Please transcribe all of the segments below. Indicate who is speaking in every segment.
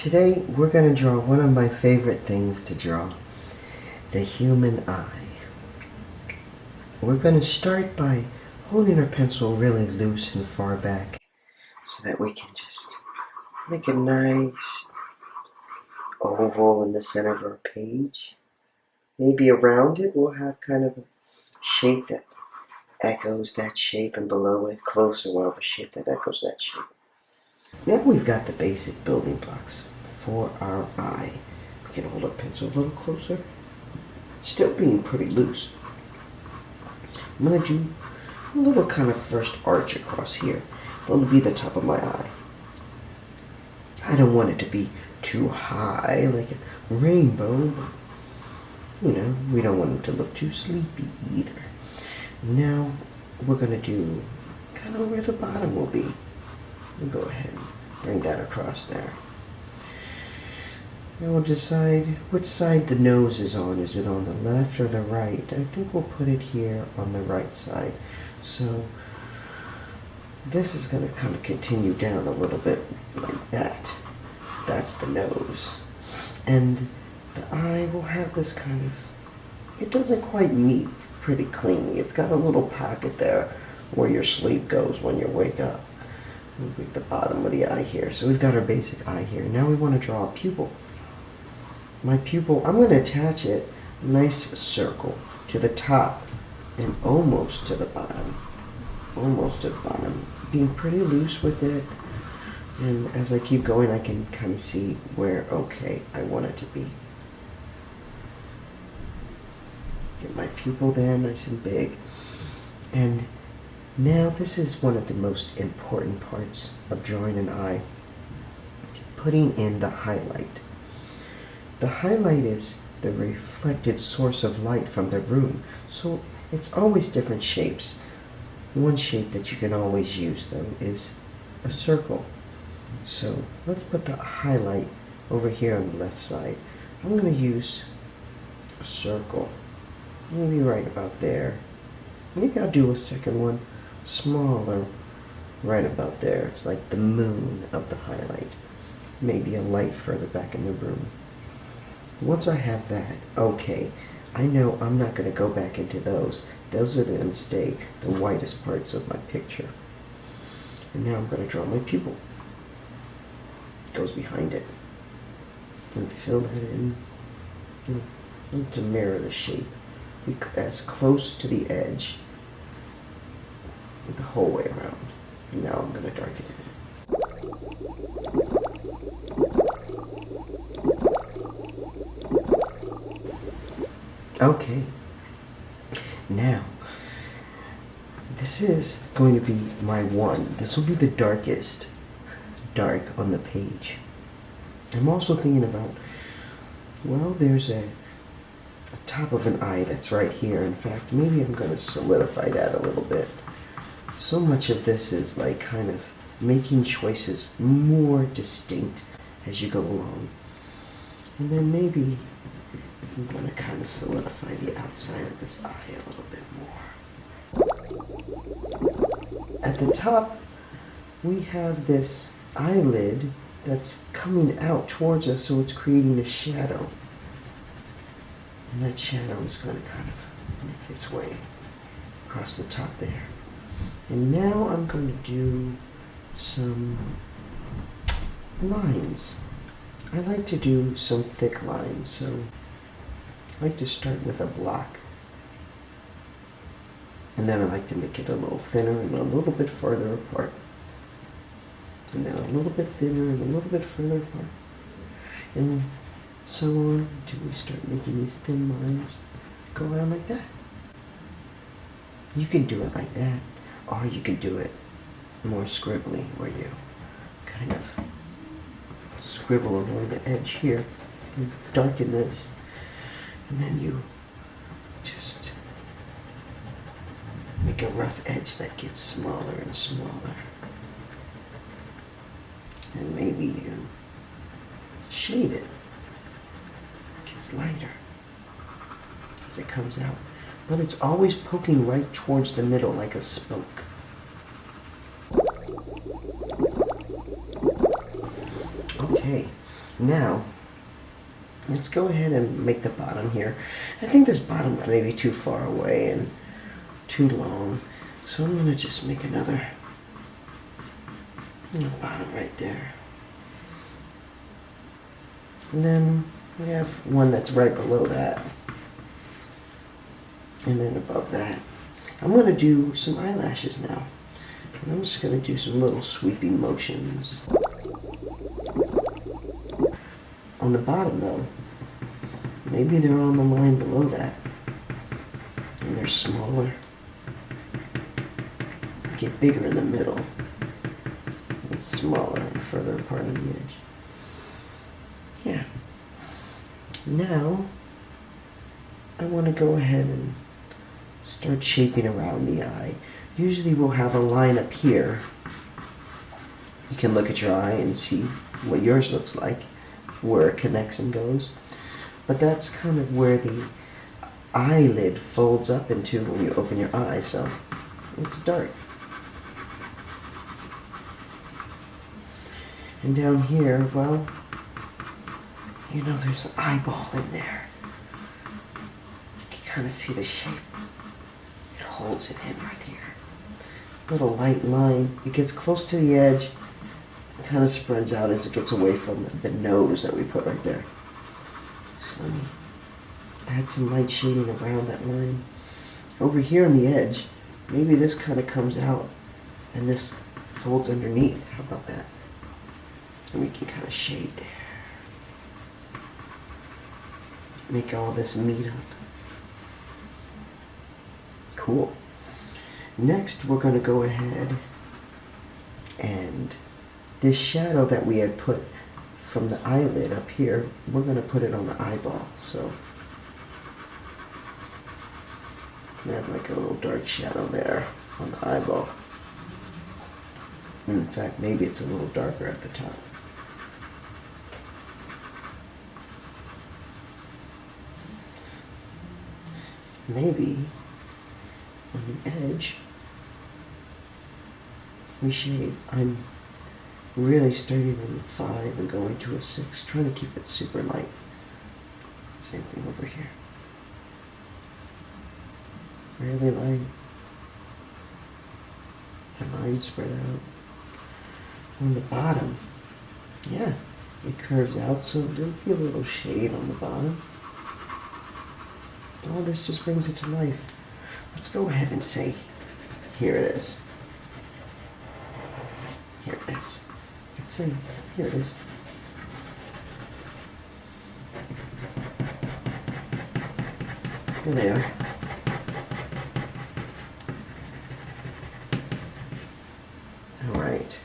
Speaker 1: Today we're going to draw one of my favorite things to draw, the human eye. We're going to start by holding our pencil really loose and far back so that we can just make a nice oval in the center of our page. Maybe around it we'll have kind of a shape that echoes that shape, and below it closer we'll have a shape that echoes that shape. Now we've got the basic building blocks for our eye. We can hold our pencil a little closer, still being pretty loose. I'm going to do a little kind of first arch across here. That'll be the top of my eye. I don't want it to be too high like a rainbow, but we don't want it to look too sleepy either. Now we're going to do kind of where the bottom will be. We'll go ahead and bring that across there. Now we'll decide which side the nose is on. Is it on the left or the right? I think we'll put it here on the right side. So this is going to kind of continue down a little bit like that. That's the nose. And the eye will have this kind of, it doesn't quite meet pretty cleanly. It's got a little pocket there where your sleep goes when you wake up. We'll make the bottom of the eye here. So we've got our basic eye here. Now we want to draw a pupil. My pupil, I'm going to attach it nice circle to the top and almost to the bottom. Almost to the bottom. Being pretty loose with it. And as I keep going, I can kind of see where, okay, I want it to be. Get my pupil there nice and big. And now this is one of the most important parts of drawing an eye. Putting in the highlight. The highlight is the reflected source of light from the room. So it's always different shapes. One shape that you can always use though is a circle. So let's put the highlight over here on the left side. I'm going to use a circle. Maybe right about there. Maybe I'll do a second one smaller right about there. It's like the moon of the highlight. Maybe a light further back in the room. Once I have that, okay, I know I'm not going to go back into those. Those are going to stay the whitest parts of my picture. And now I'm going to draw my pupil. Goes behind it. And fill that in. To mirror the shape. As close to the edge the whole way around. And now I'm going to darken it. Okay, now this is going to be my one. This will be the darkest dark on the page. I'm also thinking about, well, there's a top of an eye that's right here. In fact, maybe I'm going to solidify that a little bit. So much of this is like kind of making choices more distinct as you go along. And then maybe I'm going to kind of solidify the outside of this eye a little bit more. At the top, we have this eyelid that's coming out towards us, so it's creating a shadow. And that shadow is going to kind of make its way across the top there. And now I'm going to do some lines. I like to do some thick lines, so I like to start with a block. And then I like to make it a little thinner and a little bit farther apart. And then a little bit thinner and a little bit further apart. And so on until we start making these thin lines go around like that. You can do it like that, or you can do it more scribbly, where you kind of scribble along the edge here, you darken this, and then you just make a rough edge that gets smaller and smaller. And maybe you shade it. It gets lighter as it comes out. But it's always poking right towards the middle like a spoke. Okay, Now, let's go ahead and make the bottom here. I think this bottom is maybe too far away and too long. So I'm going to just make another bottom right there. And then we have one that's right below that. And then above that. I'm going to do some eyelashes now. And I'm just going to do some little sweeping motions. On the bottom though, maybe they're on the line below that. And they're smaller. Get bigger in the middle. It's smaller and further apart on the edge. Yeah. Now, I want to go ahead and start shaping around the eye. Usually we'll have a line up here. You can look at your eye and see what yours looks like, where it connects and goes. But that's kind of where the eyelid folds up into when you open your eye, so it's dark. And down here, well, there's an eyeball in there. You can kind of see the shape. It holds it in right here. Little light line. It gets close to the edge. It kind of spreads out as it gets away from the nose that we put right there. So let me add some light shading around that line. Over here on the edge, maybe this kind of comes out and this folds underneath. How about that? And we can kind of shade there. Make all this meet up. Cool. Next, we're going to go ahead and this shadow that we had put from the eyelid up here, we're going to put it on the eyeball. So we have like a little dark shadow there on the eyeball. In fact, maybe it's a little darker at the top. Maybe on the edge we shade. I'm really starting on a 5 and going to a 6, trying to keep it super light. Same thing over here. Really light. The line spread out. On the bottom, yeah, it curves out, so there'll be a little shade on the bottom. All this just brings it to life. Let's go ahead and say, here it is. Here it is. Let's say, here it is. Here they are. All right.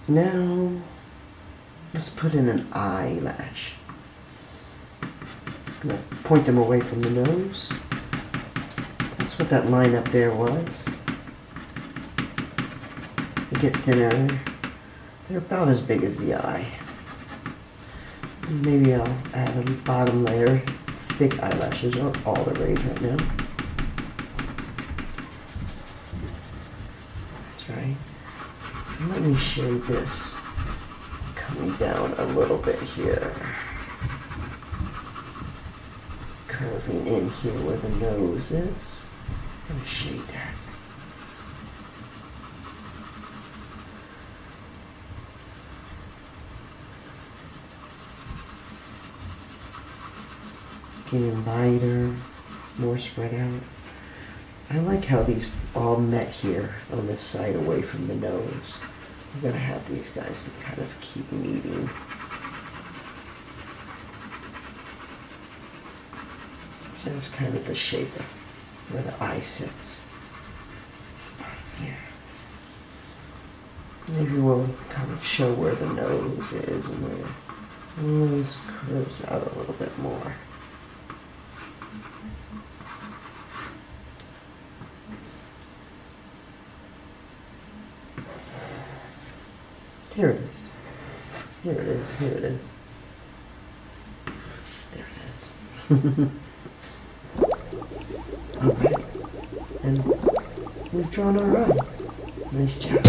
Speaker 1: Now, let's put in an eyelash. I'm going to point them away from the nose. That's what that line up there was. They get thinner. They're about as big as the eye. Maybe I'll add a bottom layer. Thick eyelashes are all the rage right now. That's right. And let me shade this coming down a little bit here. Curving in here where the nose is. I'm going to shade that. Getting lighter, more spread out. I like how these all met here on this side away from the nose. I'm going to have these guys kind of keep meeting. Just kind of the shape of where the eye sits. Here. Maybe we'll kind of show where the nose is and where the nose curves out a little bit more. Here it is. Here it is. Here it is. There it is. Alright. And we've drawn our eye. Nice job.